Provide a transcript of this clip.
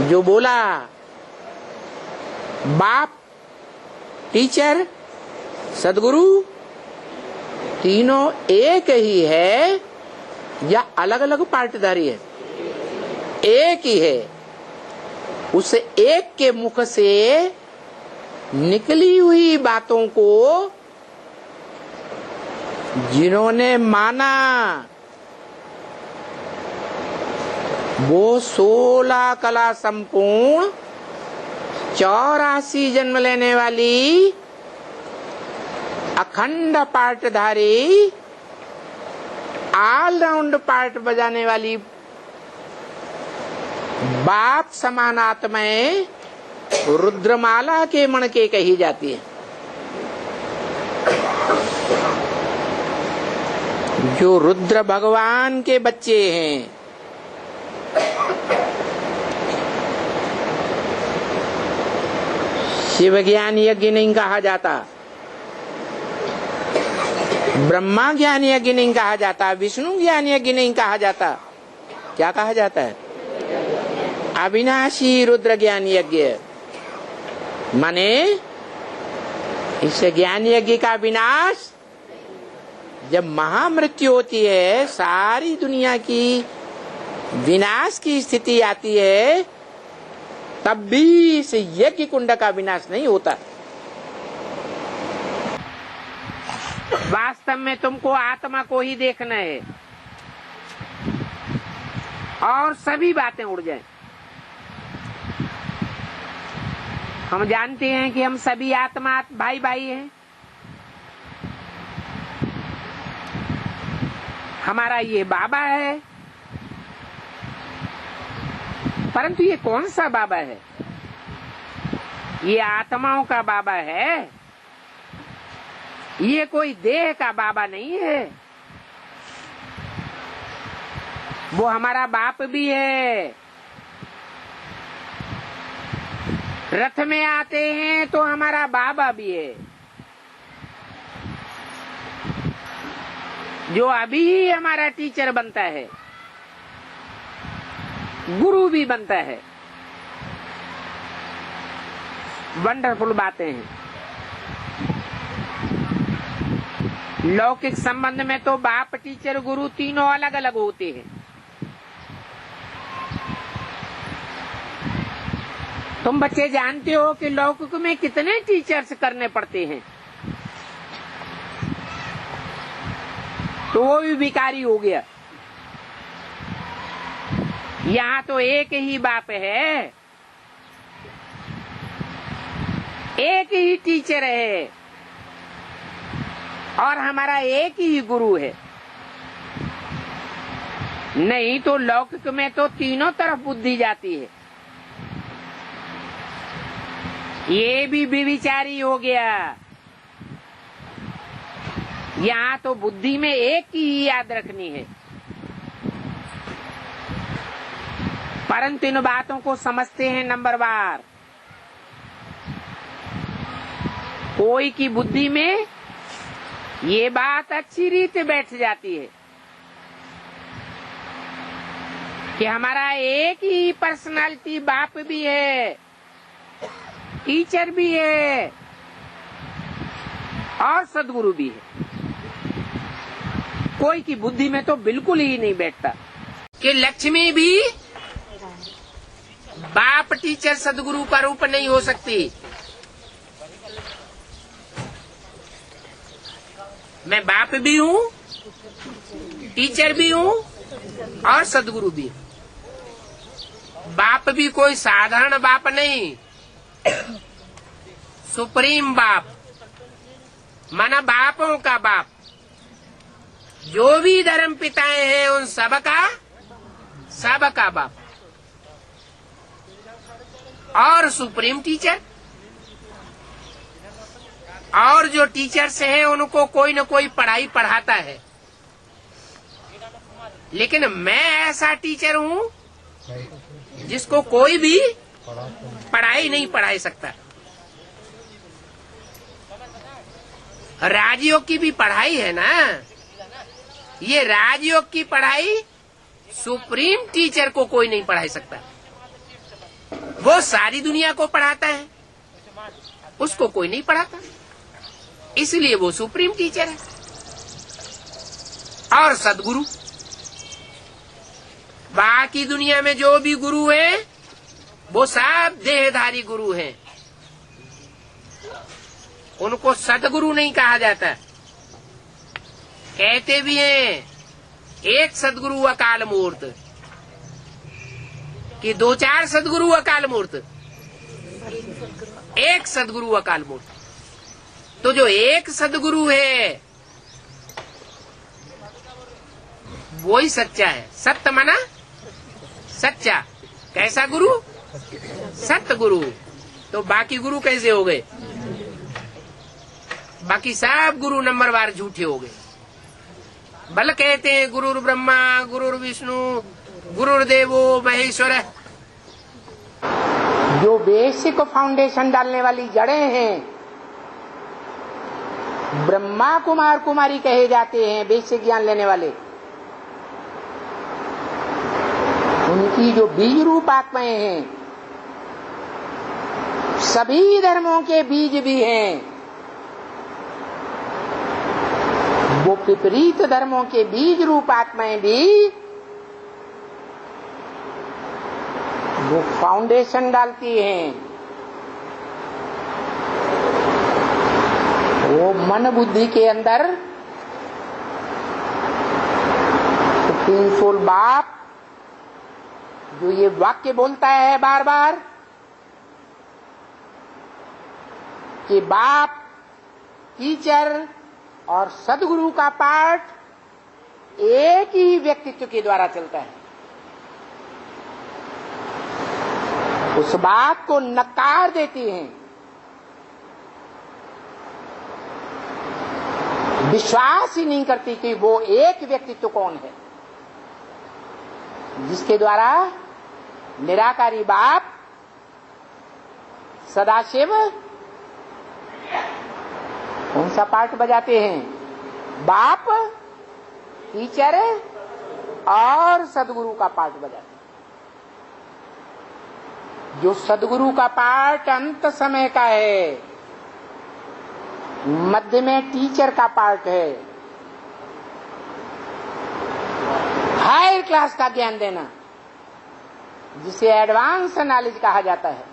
जो बोला बाप, टीचर, सदगुरु तीनों एक ही है या अलग अलग पार्टधारी है? एक ही है। उस एक के मुख से निकली हुई बातों को जिन्होंने माना वो 16 कला संपूर्ण 84 जन्म लेने वाली अखंड पार्टधारी ऑलराउंड पार्ट बजाने वाली बाप समान आत्माएं रुद्रमाला के मण के कही जाती है। जो रुद्र भगवान के बच्चे हैं, शिव ज्ञान यज्ञ नहीं कहा जाता, ब्रह्मा ज्ञान यज्ञ नहीं कहा जाता, विष्णु ज्ञान यज्ञ नहीं कहा जाता। क्या कहा जाता है? अविनाशी रुद्र ज्ञान यज्ञ। माने इस ज्ञान यज्ञ का विनाश जब महामृत्यु होती है, सारी दुनिया की विनाश की स्थिति आती है, तब भी इस यज्ञ कुंड का विनाश नहीं होता। वास्तव में तुमको आत्मा को ही देखना है और सभी बातें उड़ जाए। हम जानते हैं कि हम सभी आत्मा भाई भाई हैं। हमारा ये बाबा है, परंतु ये कौन सा बाबा है? ये आत्माओं का बाबा है, ये कोई देह का बाबा नहीं है। वो हमारा बाप भी है। रथ में आते हैं तो हमारा बाबा भी है। जो अभी ही हमारा टीचर बनता है, गुरु भी बनता है। वंडरफुल बातें हैं। लौकिक संबंध में तो बाप, टीचर, गुरु तीनों अलग अलग होते हैं। तुम बच्चे जानते हो कि लौकिक में कितने टीचर्स करने पड़ते हैं, तो वो भी भिखारी हो गया। यहाँ तो एक ही बाप है, एक ही टीचर है और हमारा एक ही गुरु है। नहीं तो लौकिक में तो तीनों तरफ बुद्धि जाती है। ये भी विचारी हो गया। यहाँ तो बुद्धि में एक ही याद रखनी है, परंतु इन बातों को समझते हैं नंबरवार। कोई की बुद्धि में ये बात अच्छी रीत बैठ जाती है कि हमारा एक ही पर्सनालिटी बाप भी है, टीचर भी है और सदगुरु भी है। कोई की बुद्धि में तो बिल्कुल ही नहीं बैठता कि लक्ष्मी भी बाप, टीचर, सदगुरु का रूप नहीं हो सकती। मैं बाप भी हूँ, टीचर भी हूँ और सदगुरु भी। बाप भी कोई साधारण बाप नहीं, सुप्रीम बाप, माना बापों का बाप। जो भी धर्म पिताएं हैं उन सबका बाप और सुप्रीम टीचर। और जो टीचर्स हैं उनको कोई न कोई पढ़ाई पढ़ाता है, लेकिन मैं ऐसा टीचर हूँ जिसको कोई भी पढ़ाई नहीं पढ़ाई सकता। राजयोग की भी पढ़ाई है ना, ये राजयोग की पढ़ाई सुप्रीम टीचर को कोई नहीं पढ़ाई सकता। वो सारी दुनिया को पढ़ाता है, उसको कोई नहीं पढ़ाता, इसलिए वो सुप्रीम टीचर है। और सदगुरु, बाकी दुनिया में जो भी गुरु हैं वो सब देहधारी गुरु हैं, उनको सदगुरु नहीं कहा जाता। कहते भी हैं एक सदगुरु अकाल मूर्त, कि 2-4 सदगुरु अकाल मूर्त, एक सदगुरु अकाल मूर्त। तो जो एक सदगुरु है वो ही सच्चा है। सत्य माना सच्चा। कैसा गुरु? सत्य गुरु। तो बाकी गुरु कैसे हो गए? बाकी सब गुरु नंबरवार झूठे हो गए। बल कहते हैं गुरुर ब्रह्मा गुरुर विष्णु गुरुर्देवो महेश्वर। जो बेसिक फाउंडेशन डालने वाली जड़ें हैं, ब्रह्मा कुमार कुमारी कहे जाते हैं बेसिक ज्ञान लेने वाले, उनकी जो बीज रूप आत्माएं हैं, सभी धर्मों के बीज भी हैं। वो विपरीत धर्मों के बीज रूप आत्माएं भी वो फाउंडेशन डालती हैं। वो मन बुद्धि के अंदर तो 3 सोल बाप जो ये वाक्य बोलता है बार बार कि बाप, टीचर और सदगुरु का पाठ एक ही व्यक्तित्व के द्वारा चलता है, उस बात को नकार देती हैं। विश्वास ही नहीं करती कि वो एक व्यक्तित्व कौन है जिसके द्वारा निराकारी बाप, सदाशिव कौन सा पार्ट बजाते हैं? बाप, टीचर और सदगुरु का पार्ट बजाते हैं। जो सदगुरु का पार्ट अंत समय का है, मध्य में टीचर का पार्ट है, हायर क्लास का ज्ञान देना, जिसे एडवांस नॉलेज कहा जाता है।